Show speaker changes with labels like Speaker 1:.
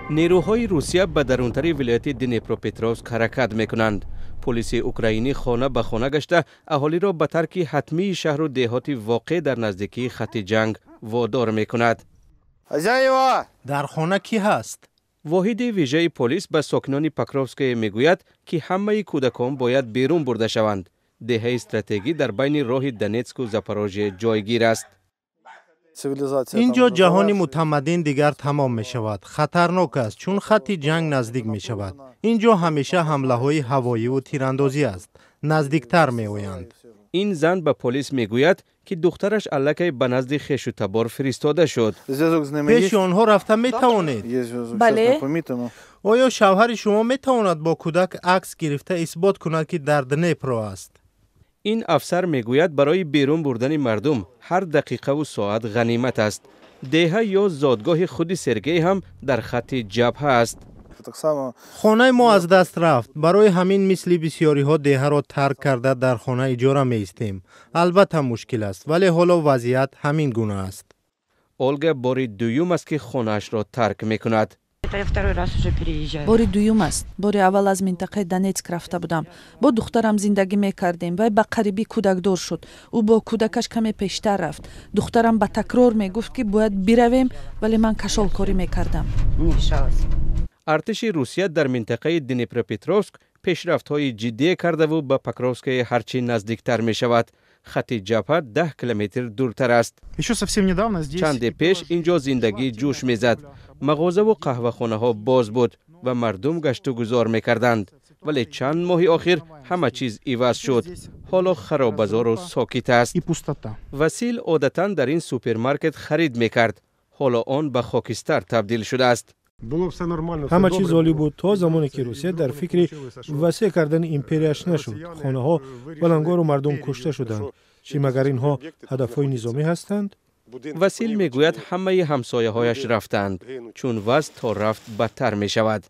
Speaker 1: نیروهای روسیه به درونتری ولایت دنیپروپتروفسک حرکت میکنند. پلیس اوکراینی خانه به خانه گشته اهالی را به ترک حتمی شهر و دهات واقع در نزدیکی خط جنگ وادار میکند.
Speaker 2: در خانه کی هست؟
Speaker 1: واحد ویژه پلیس به ساکنان پکروفسک میگوید که همه کودکان باید بیرون برده شوند. دهه استراتژی در بین راه دونتسک و زاپاروژیه جایگیر است.
Speaker 2: اینجا جهان متمدن دیگر تمام می شود. خطرناک است چون خط جنگ نزدیک می شود. اینجا همیشه حمله های هوایی و تیراندازی است. نزدیکتر می آیند.
Speaker 1: این زن به پلیس می گوید که دخترش الکی به نزد خویش و تبار فرستاده شد.
Speaker 2: پیش آنها رفته می توانید؟
Speaker 3: بله.
Speaker 2: آیا شوهر شما می تواند با کودک عکس گرفته اثبات کند که در دنیپرو است؟
Speaker 1: این افسر میگوید برای بیرون بردن مردم هر دقیقه و ساعت غنیمت است. دهه یا زادگاه خود سرگئی هم در خط جبهه است.
Speaker 2: خانه ما از دست رفت. برای همین مثل بسیاری ها دهه را ترک کرده در خانه اجاره می ایستیم. البته مشکل است ولی حالا وضعیت همین گونه است.
Speaker 1: اولگا بار دوم است که خانه‌اش را ترک میکند.
Speaker 3: باری دوم است. باری اول از منطقه دونتسک رفته بودم. با دخترم زندگی میکردیم و به قریبی کودک دار شد. او با کودکش کمی پیشتر رفت. دخترم به تکرار میگفت که باید برویم ولی من کشال کاری میکردم.
Speaker 1: ارتش روسیه در منطقه دنیپروپتروفسک پیشرفت‌های جدی کرده و به پکروفسک هرچی نزدیکتر می شود. خط جبهه 10 کیلومتر دورتر است. چند پیش اینجا زندگی جوش میزد. مغازه و قهوه خانه ها باز بود و مردم گشت و گذار میکردند. ولی چند ماه آخر همه چیز عوض شد. حالا خراببازار و ساکت است. وسیل عادتاً در این سوپرمارکت خرید میکرد. حالا آن به خاکستر تبدیل شده است.
Speaker 4: همه چیز عالی بود تا زمانی که روسیه در فکر وسیع کردن امپریاش نشد. خانه ها بلنگار و مردم کشته شدند. چی مگر اینها هدفهای نظامی هستند؟
Speaker 1: وسیل میگوید همه همسایه هایش رفتند چون وضع تا رفت بدتر می شود.